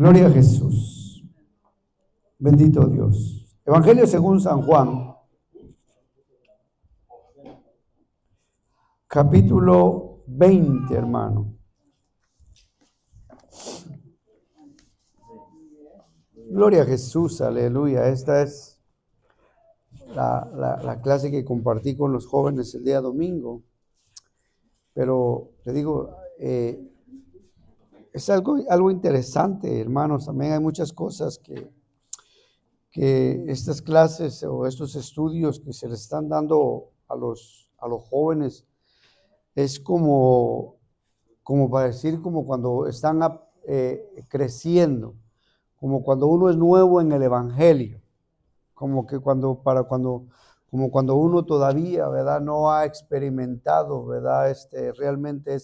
Gloria a Jesús. Bendito Dios. Evangelio según San Juan, capítulo 20, hermano. Gloria a Jesús, aleluya. Esta es la clase que compartí con los jóvenes el día domingo. Pero te digo, es algo interesante, hermanos. También hay muchas cosas que estas clases o estos estudios que se les están dando a los jóvenes es como para decir, como cuando están creciendo, como cuando uno es nuevo en el evangelio, como cuando uno todavía, ¿verdad?, no ha experimentado, ¿verdad?, realmente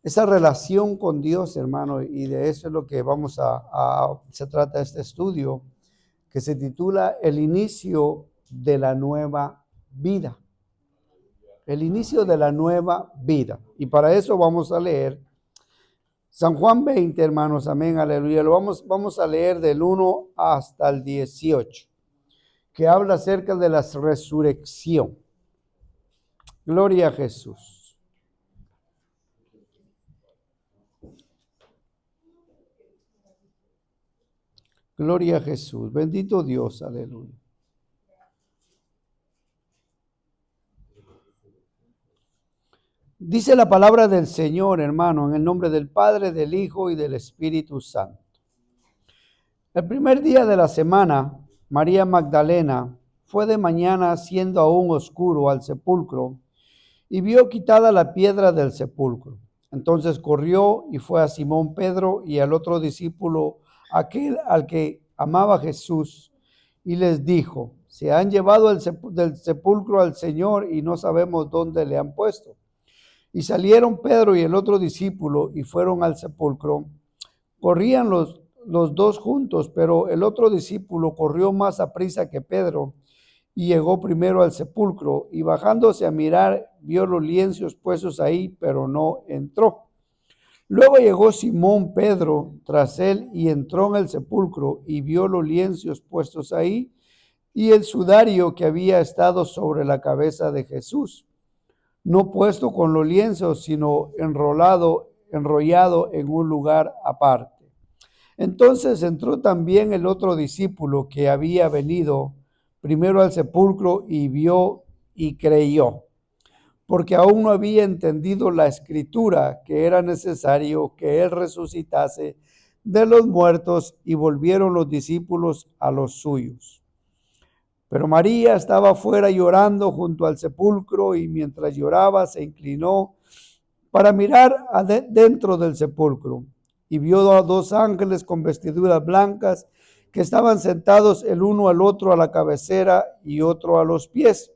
esa relación con Dios, hermano, y de eso es lo que se trata este estudio, que se titula El inicio de la nueva vida. El inicio de la nueva vida. Y para eso vamos a leer San Juan 20, hermanos, amén, aleluya. Vamos a leer del 1 hasta el 18, que habla acerca de la resurrección. Gloria a Jesús. Gloria a Jesús. Bendito Dios, aleluya. Dice la palabra del Señor, hermano, en el nombre del Padre, del Hijo y del Espíritu Santo. El primer día de la semana, María Magdalena fue de mañana, siendo aún oscuro, al sepulcro y vio quitada la piedra del sepulcro. Entonces corrió y fue a Simón Pedro y al otro discípulo, aquel al que amaba Jesús, y les dijo: se han llevado del sepulcro al Señor y no sabemos dónde le han puesto. Y salieron Pedro y el otro discípulo y fueron al sepulcro. Corrían los dos juntos, pero el otro discípulo corrió más aprisa que Pedro y llegó primero al sepulcro, y bajándose a mirar, vio los lienzos puestos ahí, pero no entró. Luego llegó Simón Pedro tras él y entró en el sepulcro y vio los lienzos puestos ahí y el sudario que había estado sobre la cabeza de Jesús, no puesto con los lienzos, sino enrollado en un lugar aparte. Entonces entró también el otro discípulo que había venido primero al sepulcro y vio y creyó, porque aún no había entendido la escritura, que era necesario que él resucitase de los muertos, y volvieron los discípulos a los suyos. Pero María estaba fuera llorando junto al sepulcro, y mientras lloraba se inclinó para mirar dentro del sepulcro, y vio a dos ángeles con vestiduras blancas que estaban sentados el uno al otro a la cabecera y otro a los pies,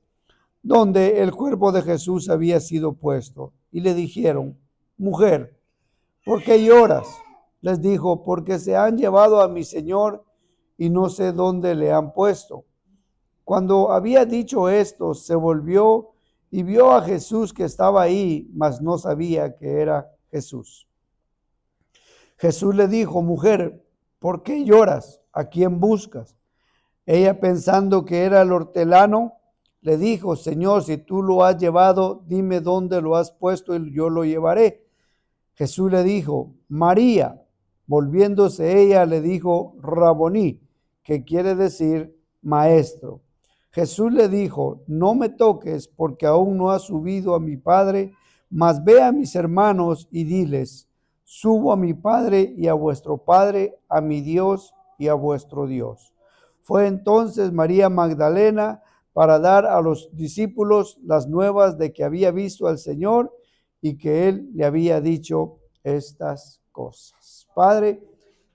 donde el cuerpo de Jesús había sido puesto. Y le dijeron: mujer, ¿por qué lloras? Les dijo: porque se han llevado a mi Señor y no sé dónde le han puesto. Cuando había dicho esto, se volvió y vio a Jesús que estaba ahí, mas no sabía que era Jesús. Jesús le dijo: mujer, ¿por qué lloras? ¿A quién buscas? Ella, pensando que era el hortelano, le dijo: Señor, si tú lo has llevado, dime dónde lo has puesto y yo lo llevaré. Jesús le dijo: María. Volviéndose ella, le dijo: Raboní, que quiere decir maestro. Jesús le dijo: no me toques, porque aún no has subido a mi Padre, mas ve a mis hermanos y diles: subo a mi Padre y a vuestro Padre, a mi Dios y a vuestro Dios. Fue entonces María Magdalena para dar a los discípulos las nuevas de que había visto al Señor y que Él le había dicho estas cosas. Padre,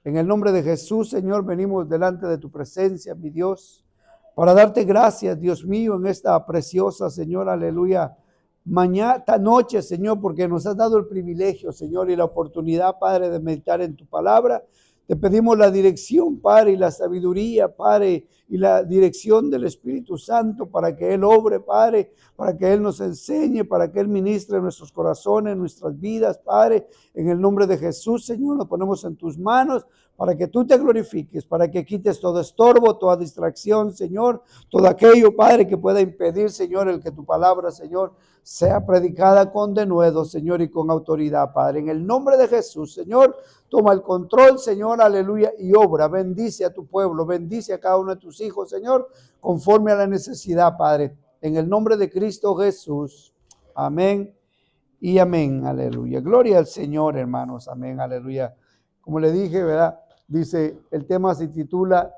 en el nombre de Jesús, Señor, venimos delante de tu presencia, mi Dios, para darte gracias, Dios mío, en esta preciosa, Señor, aleluya, noche, Señor, porque nos has dado el privilegio, Señor, y la oportunidad, Padre, de meditar en tu palabra. Te pedimos la dirección, Padre, y la sabiduría, Padre, y la dirección del Espíritu Santo para que Él obre, Padre, para que Él nos enseñe, para que Él ministre en nuestros corazones, en nuestras vidas, Padre. En el nombre de Jesús, Señor, nos ponemos en tus manos para que tú te glorifiques, para que quites todo estorbo, toda distracción, Señor, todo aquello, Padre, que pueda impedir, Señor, el que tu palabra, Señor, sea predicada con denuedo, Señor, y con autoridad, Padre. En el nombre de Jesús, Señor, toma el control, Señor, aleluya, y obra. Bendice a tu pueblo, bendice a cada uno de tus hijos, Señor, conforme a la necesidad, Padre. En el nombre de Cristo Jesús. Amén y amén. Aleluya. Gloria al Señor, hermanos. Amén. Aleluya. Como le dije, ¿verdad? Dice, el tema se titula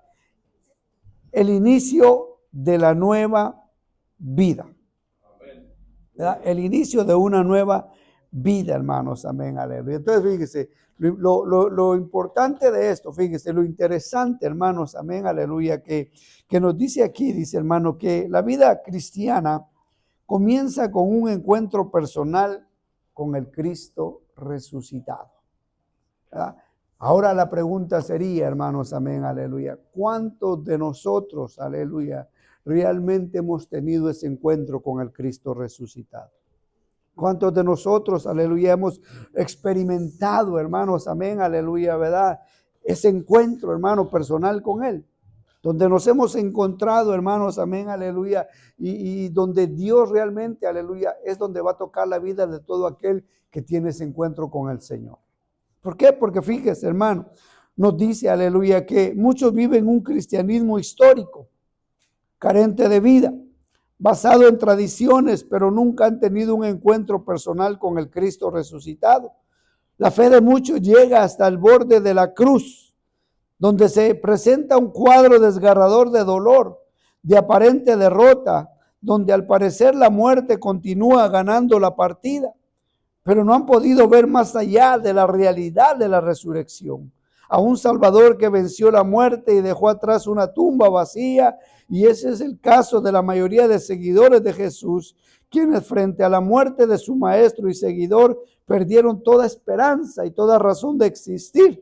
El inicio de la nueva vida. ¿Verdad? El inicio de una nueva vida, hermanos. Amén. Aleluya. Entonces, fíjese, lo importante de esto, fíjese, lo interesante, hermanos. Amén. Aleluya. Que nos dice aquí, dice, hermano, que la vida cristiana comienza con un encuentro personal con el Cristo resucitado. ¿Verdad? Ahora la pregunta sería, hermanos, amén, aleluya, ¿cuántos de nosotros, aleluya, realmente hemos tenido ese encuentro con el Cristo resucitado? ¿Cuántos de nosotros, aleluya, hemos experimentado, hermanos, amén, aleluya, verdad, ese encuentro, hermano, personal con Él? Donde nos hemos encontrado, hermanos, amén, aleluya, y donde Dios realmente, aleluya, es donde va a tocar la vida de todo aquel que tiene ese encuentro con el Señor. ¿Por qué? Porque fíjese, hermano, nos dice, aleluya, que muchos viven un cristianismo histórico, carente de vida, basado en tradiciones, pero nunca han tenido un encuentro personal con el Cristo resucitado. La fe de muchos llega hasta el borde de la cruz, donde se presenta un cuadro desgarrador de dolor, de aparente derrota, donde al parecer la muerte continúa ganando la partida, pero no han podido ver más allá de la realidad de la resurrección. A un Salvador que venció la muerte y dejó atrás una tumba vacía, y ese es el caso de la mayoría de seguidores de Jesús, quienes frente a la muerte de su maestro y seguidor perdieron toda esperanza y toda razón de existir,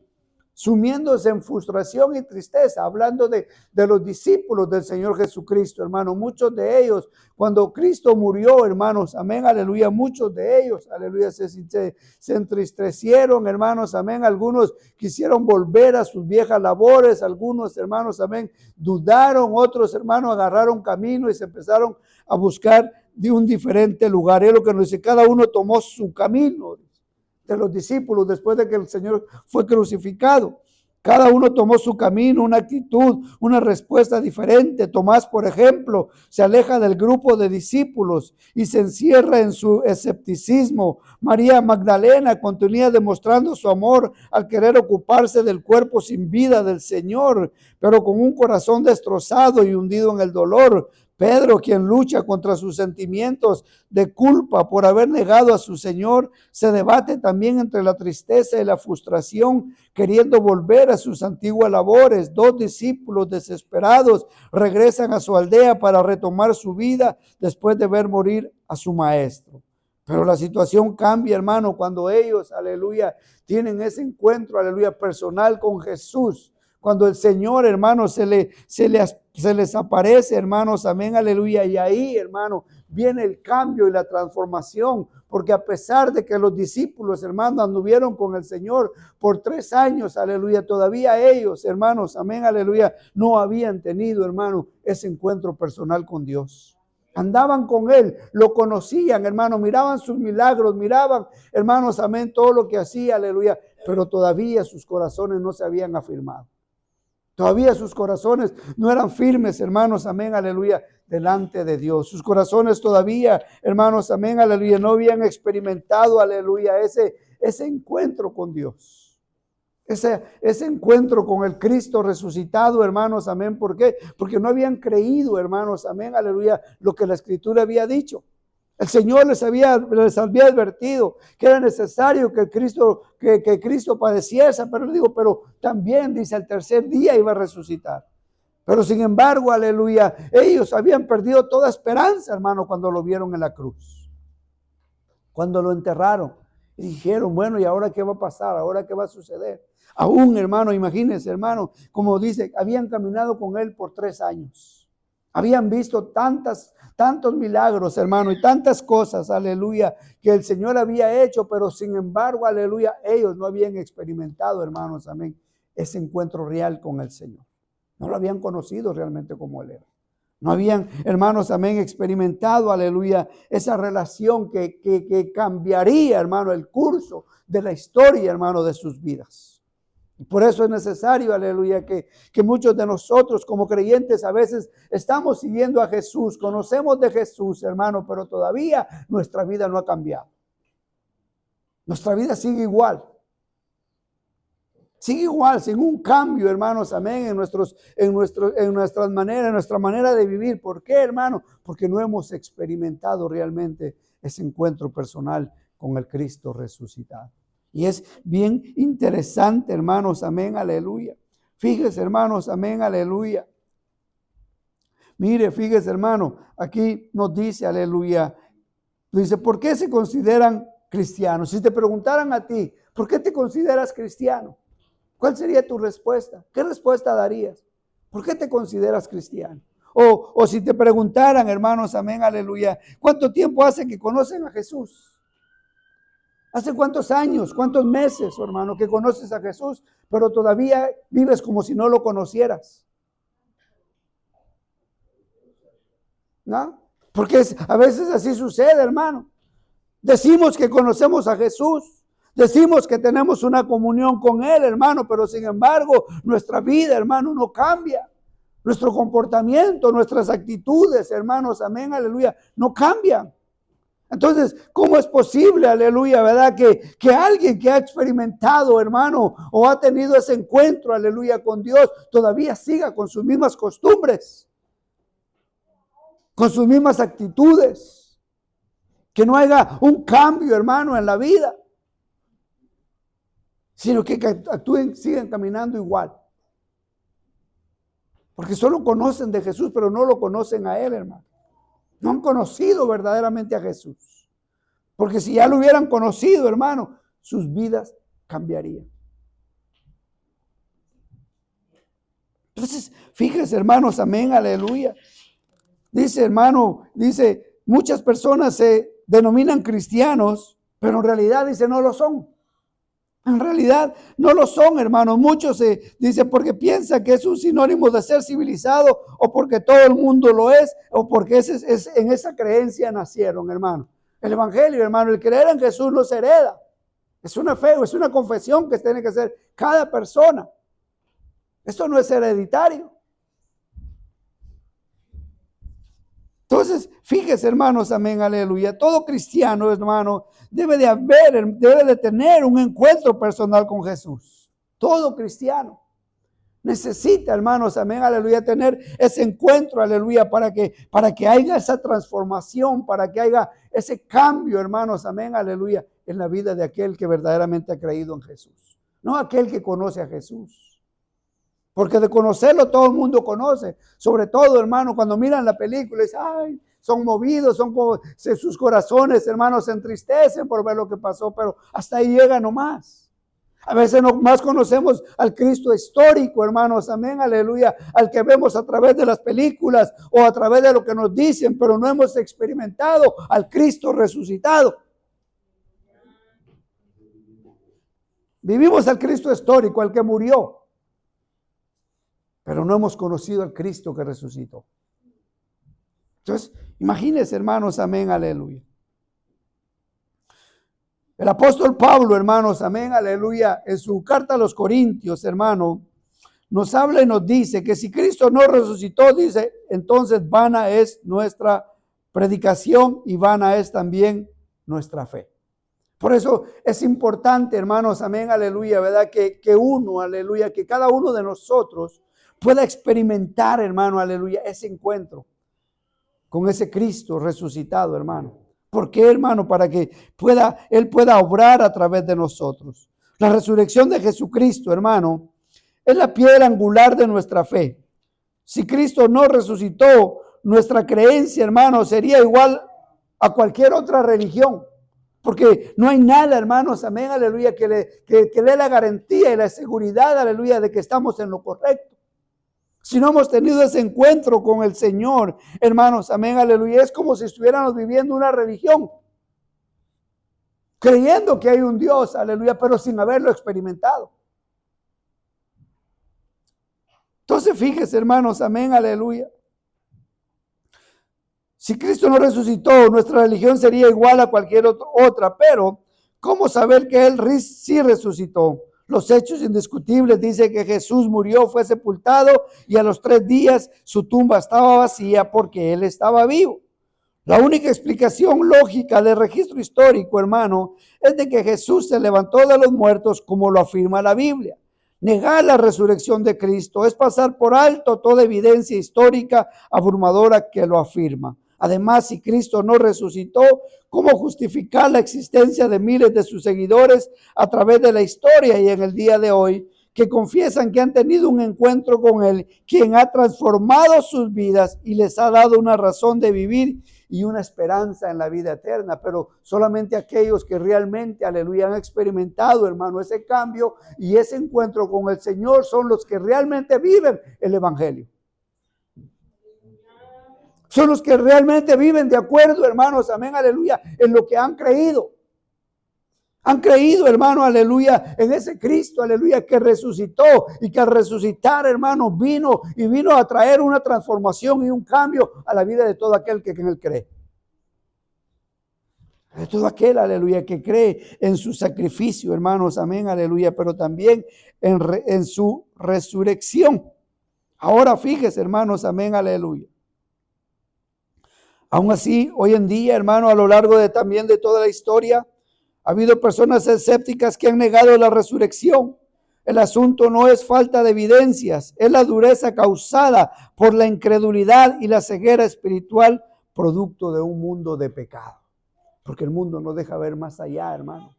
sumiéndose en frustración y tristeza, hablando de los discípulos del Señor Jesucristo, hermano. Muchos de ellos, cuando Cristo murió, hermanos, amén, aleluya, muchos de ellos, aleluya, se entristecieron, hermanos, amén. Algunos quisieron volver a sus viejas labores, algunos, hermanos, amén, dudaron, otros, hermanos, agarraron camino y se empezaron a buscar de un diferente lugar. Es lo que nos dice, cada uno tomó su camino. De los discípulos después de que el Señor fue crucificado. Cada uno tomó su camino, una actitud, una respuesta diferente. Tomás, por ejemplo, se aleja del grupo de discípulos y se encierra en su escepticismo. María Magdalena continúa demostrando su amor al querer ocuparse del cuerpo sin vida del Señor, pero con un corazón destrozado y hundido en el dolor. Pedro, quien lucha contra sus sentimientos de culpa por haber negado a su Señor, se debate también entre la tristeza y la frustración, queriendo volver a sus antiguas labores. Dos discípulos desesperados regresan a su aldea para retomar su vida después de ver morir a su maestro. Pero la situación cambia, hermano, cuando ellos, aleluya, tienen ese encuentro, aleluya, personal con Jesús. Cuando el Señor, hermano, se les aparece, hermanos, amén, aleluya. Y ahí, hermano, viene el cambio y la transformación. Porque a pesar de que los discípulos, hermanos, anduvieron con el Señor por 3 años, aleluya, todavía ellos, hermanos, amén, aleluya, no habían tenido, hermano, ese encuentro personal con Dios. Andaban con Él, lo conocían, hermano, miraban sus milagros, miraban, hermanos, amén, todo lo que hacía, aleluya. Pero todavía sus corazones no se habían afirmado. Todavía sus corazones no eran firmes, hermanos, amén, aleluya, delante de Dios. Sus corazones todavía, hermanos, amén, aleluya, no habían experimentado, aleluya, ese encuentro con Dios. Ese encuentro con el Cristo resucitado, hermanos, amén. ¿Por qué? Porque no habían creído, hermanos, amén, aleluya, lo que la Escritura había dicho. El Señor les había advertido que era necesario que Cristo padeciese, pero también dice el tercer día iba a resucitar. Pero sin embargo, aleluya, ellos habían perdido toda esperanza, hermano, cuando lo vieron en la cruz. Cuando lo enterraron y dijeron, bueno, ¿y ahora qué va a pasar? ¿Ahora qué va a suceder? Aún, hermano, imagínense, hermano, como dice, habían caminado con Él por 3 años. Habían visto tantos milagros, hermano, y tantas cosas, aleluya, que el Señor había hecho, pero sin embargo, aleluya, ellos no habían experimentado, hermanos, amén, ese encuentro real con el Señor. No lo habían conocido realmente como Él era. No habían, hermanos, amén, experimentado, aleluya, esa relación que cambiaría, hermano, el curso de la historia, hermano, de sus vidas. Y por eso es necesario, aleluya, que muchos de nosotros como creyentes a veces estamos siguiendo a Jesús, conocemos de Jesús, hermano, pero todavía nuestra vida no ha cambiado. Nuestra vida sigue igual. Sigue igual, sin un cambio, hermanos, amén, en nuestra manera de vivir. ¿Por qué, hermano? Porque no hemos experimentado realmente ese encuentro personal con el Cristo resucitado. Y es bien interesante, hermanos, amén, aleluya. Fíjese, hermanos, amén, aleluya. Mire, fíjese, hermano, aquí nos dice, aleluya, dice, ¿por qué se consideran cristianos? Si te preguntaran a ti, ¿por qué te consideras cristiano? ¿Cuál sería tu respuesta? ¿Qué respuesta darías? ¿Por qué te consideras cristiano? O si te preguntaran, hermanos, amén, aleluya, ¿cuánto tiempo hace que conocen a Jesús? ¿Hace cuántos años, cuántos meses, hermano, que conoces a Jesús, pero todavía vives como si no lo conocieras? ¿No? Porque a veces así sucede, hermano. Decimos que conocemos a Jesús. Decimos que tenemos una comunión con Él, hermano, pero sin embargo, nuestra vida, hermano, no cambia. Nuestro comportamiento, nuestras actitudes, hermanos, amén, aleluya, no cambian. Entonces, ¿cómo es posible, aleluya, verdad, que alguien que ha experimentado, hermano, o ha tenido ese encuentro, aleluya, con Dios, todavía siga con sus mismas costumbres, con sus mismas actitudes? Que no haya un cambio, hermano, en la vida, sino que actúen, sigan caminando igual. Porque solo conocen de Jesús, pero no lo conocen a Él, hermano. No han conocido verdaderamente a Jesús. Porque si ya lo hubieran conocido, hermano, sus vidas cambiarían. Entonces, fíjense, hermanos, amén, aleluya. Dice, hermano, muchas personas se denominan cristianos, pero en realidad, dice, no lo son. En realidad no lo son, hermanos. Muchos se dice porque piensan que es un sinónimo de ser civilizado, o porque todo el mundo lo es, o porque en esa creencia nacieron, hermano. El evangelio, hermano, el creer en Jesús no se hereda. Es una fe, es una confesión que tiene que hacer cada persona. Esto no es hereditario. Entonces, fíjese, hermanos, amén, aleluya. Todo cristiano, hermano, debe de tener un encuentro personal con Jesús. Todo cristiano necesita, hermanos, amén, aleluya, tener ese encuentro, aleluya, para que haya esa transformación, para que haya ese cambio, hermanos, amén, aleluya, en la vida de aquel que verdaderamente ha creído en Jesús. No aquel que conoce a Jesús. Porque de conocerlo todo el mundo conoce. Sobre todo, hermano, cuando miran la película, dicen, ay, son movidos, sus corazones, hermanos, se entristecen por ver lo que pasó, pero hasta ahí llega nomás. A veces nomás conocemos al Cristo histórico, hermanos, amén, aleluya, al que vemos a través de las películas o a través de lo que nos dicen, pero no hemos experimentado al Cristo resucitado. Vivimos al Cristo histórico, al que murió, pero no hemos conocido al Cristo que resucitó. Entonces, imagínense, hermanos, amén, aleluya. El apóstol Pablo, hermanos, amén, aleluya, en su carta a los Corintios, hermano, nos habla y nos dice que si Cristo no resucitó, dice, entonces vana es nuestra predicación y vana es también nuestra fe. Por eso es importante, hermanos, amén, aleluya, ¿verdad? Que uno, aleluya, que cada uno de nosotros pueda experimentar, hermano, aleluya, ese encuentro con ese Cristo resucitado, hermano. ¿Por qué, hermano? Para que Él pueda obrar a través de nosotros. La resurrección de Jesucristo, hermano, es la piedra angular de nuestra fe. Si Cristo no resucitó, nuestra creencia, hermano, sería igual a cualquier otra religión. Porque no hay nada, hermanos, amén, aleluya, que le dé la garantía y la seguridad, aleluya, de que estamos en lo correcto. Si no hemos tenido ese encuentro con el Señor, hermanos, amén, aleluya, es como si estuviéramos viviendo una religión, creyendo que hay un Dios, aleluya, pero sin haberlo experimentado. Entonces, fíjese, hermanos, amén, aleluya. Si Cristo no resucitó, nuestra religión sería igual a cualquier otra, pero ¿cómo saber que Él sí resucitó? Los hechos indiscutibles dicen que Jesús murió, fue sepultado y a los 3 días su tumba estaba vacía porque Él estaba vivo. La única explicación lógica del registro histórico, hermano, es de que Jesús se levantó de los muertos como lo afirma la Biblia. Negar la resurrección de Cristo es pasar por alto toda evidencia histórica abrumadora que lo afirma. Además, si Cristo no resucitó, ¿cómo justificar la existencia de miles de sus seguidores a través de la historia y en el día de hoy, que confiesan que han tenido un encuentro con Él, quien ha transformado sus vidas y les ha dado una razón de vivir y una esperanza en la vida eterna? Pero solamente aquellos que realmente, aleluya, han experimentado, hermano, ese cambio y ese encuentro con el Señor son los que realmente viven el Evangelio. Son los que realmente viven de acuerdo, hermanos, amén, aleluya, en lo que han creído. Han creído, hermano, aleluya, en ese Cristo, aleluya, que resucitó y que al resucitar, hermano, vino a traer una transformación y un cambio a la vida de todo aquel que en Él cree. De todo aquel, aleluya, que cree en su sacrificio, hermanos, amén, aleluya, pero también en su resurrección. Ahora fíjese, hermanos, amén, aleluya. Aún así, hoy en día, hermano, a lo largo también de toda la historia, ha habido personas escépticas que han negado la resurrección. El asunto no es falta de evidencias, es la dureza causada por la incredulidad y la ceguera espiritual, producto de un mundo de pecado. Porque el mundo no deja ver más allá, hermano.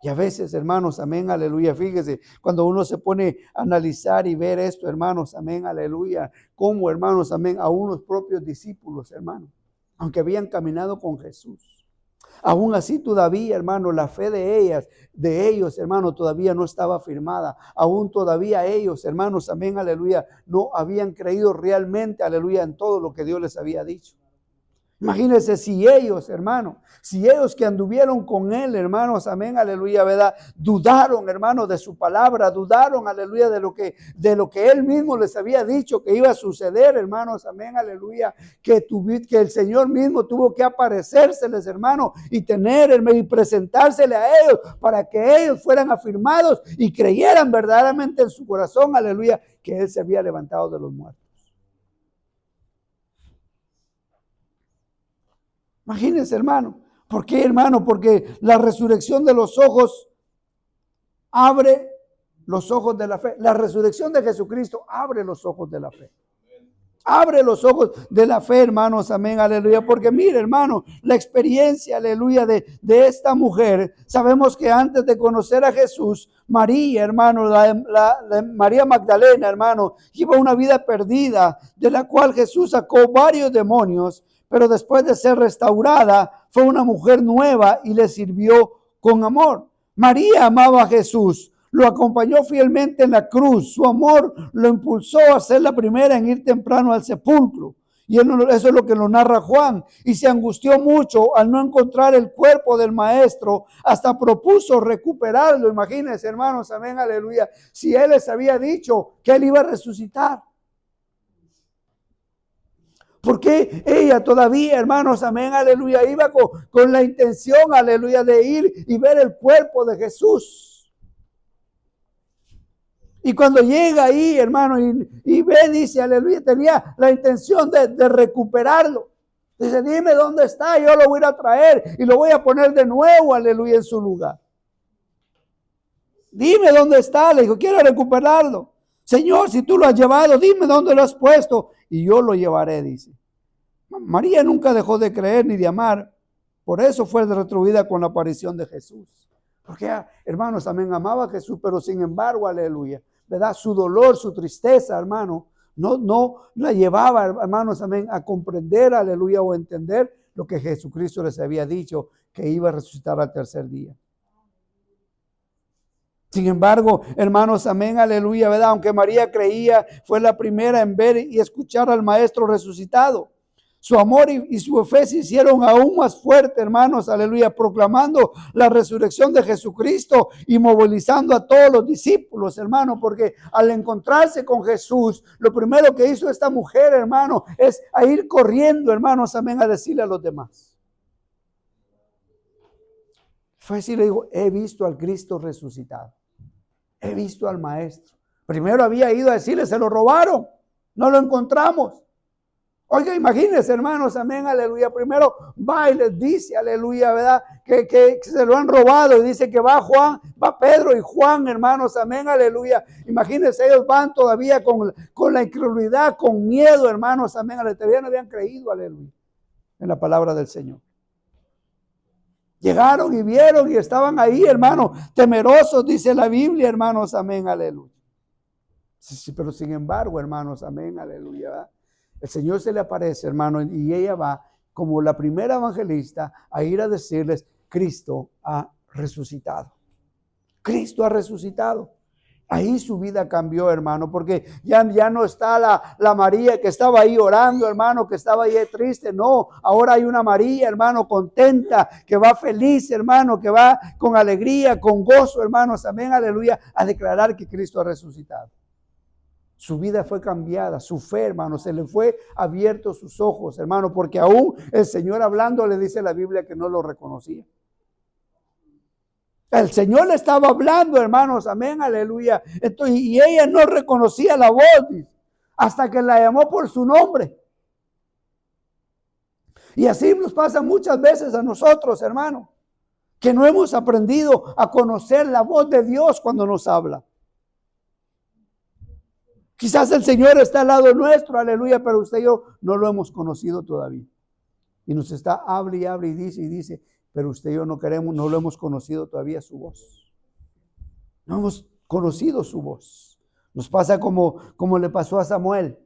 Y a veces, hermanos, amén, aleluya, fíjese, cuando uno se pone a analizar y ver esto, hermanos, amén, aleluya, como, hermanos, amén, a unos propios discípulos, hermanos, aunque habían caminado con Jesús. Aún así todavía, hermano, la fe de ellos, hermano, todavía no estaba firmada. Aún todavía ellos, hermanos, amén, aleluya, no habían creído realmente, aleluya, en todo lo que Dios les había dicho. Imagínense si ellos, hermano, si ellos que anduvieron con Él, hermanos, amén, aleluya, ¿verdad? Dudaron, hermano, de su palabra, dudaron, aleluya, de lo que Él mismo les había dicho que iba a suceder, hermanos, amén, aleluya, que el Señor mismo tuvo que aparecérseles, hermano, y y presentársele a ellos para que ellos fueran afirmados y creyeran verdaderamente en su corazón, aleluya, que Él se había levantado de los muertos. Imagínense, hermano. ¿Por qué, hermano? Porque la resurrección de los ojos abre los ojos de la fe. La resurrección de Jesucristo abre los ojos de la fe. Abre los ojos de la fe, hermanos, amén, aleluya. Porque mire, hermano, la experiencia, aleluya, de esta mujer. Sabemos que antes de conocer a Jesús, María, hermano, María Magdalena, hermano, lleva una vida perdida, de la cual Jesús sacó varios demonios. Pero después de ser restaurada, fue una mujer nueva y le sirvió con amor. María amaba a Jesús, lo acompañó fielmente en la cruz. Su amor lo impulsó a ser la primera en ir temprano al sepulcro. Y eso es lo que lo narra Juan. Y se angustió mucho al no encontrar el cuerpo del maestro, hasta propuso recuperarlo. Imagínense, hermanos, amén, aleluya, si Él les había dicho que Él iba a resucitar. Porque ella todavía, hermanos, amén, aleluya, iba con la intención, aleluya, de ir y ver el cuerpo de Jesús. Y cuando llega ahí, hermano, y ve, dice, aleluya, tenía la intención de recuperarlo. Dice, dime dónde está, yo lo voy a ir a traer y lo voy a poner de nuevo, aleluya, en su lugar. Dime dónde está, le dijo, quiero recuperarlo. Señor, si tú lo has llevado, dime dónde lo has puesto y yo lo llevaré, dice. María nunca dejó de creer ni de amar. Por eso fue retribuida con la aparición de Jesús. Porque, hermanos, amén, amaba a Jesús, pero sin embargo, aleluya, ¿verdad? Su dolor, su tristeza, hermano, no la llevaba, hermanos, amén, a comprender, aleluya, o entender lo que Jesucristo les había dicho, que iba a resucitar al tercer día. Sin embargo, hermanos, amén, aleluya, ¿verdad? Aunque María creía, fue la primera en ver y escuchar al Maestro resucitado. Su amor y su fe se hicieron aún más fuerte, hermanos, aleluya, proclamando la resurrección de Jesucristo y movilizando a todos los discípulos, hermano, porque al encontrarse con Jesús, lo primero que hizo esta mujer, hermano, es a ir corriendo, hermanos, amén, a decirle a los demás. Fue así, le digo, he visto al Cristo resucitado, he visto al Maestro. Primero había ido a decirle, se lo robaron, no lo encontramos. Oiga, imagínense, hermanos, amén, aleluya. Primero va y les dice, aleluya, ¿verdad? Que se lo han robado. Y dice que va Pedro y Juan, hermanos, amén, aleluya. Imagínense, ellos van todavía con la incredulidad, con miedo, hermanos, amén, aleluya. Todavía no habían creído, aleluya, en la palabra del Señor. Llegaron y vieron y estaban ahí, hermanos, temerosos, dice la Biblia, hermanos, amén, aleluya. Sí, pero sin embargo, hermanos, amén, aleluya, ¿verdad? El Señor se le aparece, hermano, y ella va como la primera evangelista a ir a decirles, Cristo ha resucitado. Cristo ha resucitado. Ahí su vida cambió, hermano, porque ya no está la María que estaba ahí orando, hermano, que estaba ahí triste. No, ahora hay una María, hermano, contenta, que va feliz, hermano, que va con alegría, con gozo, hermanos, amén, aleluya, a declarar que Cristo ha resucitado. Su vida fue cambiada, su fe, hermano, se le fue abierto sus ojos, hermano, porque aún el Señor hablando le dice la Biblia que no lo reconocía. El Señor le estaba hablando, hermanos, amén, aleluya. Entonces, y ella no reconocía la voz, hasta que la llamó por su nombre. Y así nos pasa muchas veces a nosotros, hermano, que no hemos aprendido a conocer la voz de Dios cuando nos habla. Quizás el Señor está al lado nuestro, aleluya, pero usted y yo no lo hemos conocido todavía. Y nos está, habla y dice, pero usted y yo no lo hemos conocido todavía su voz. No hemos conocido su voz. Nos pasa como le pasó a Samuel.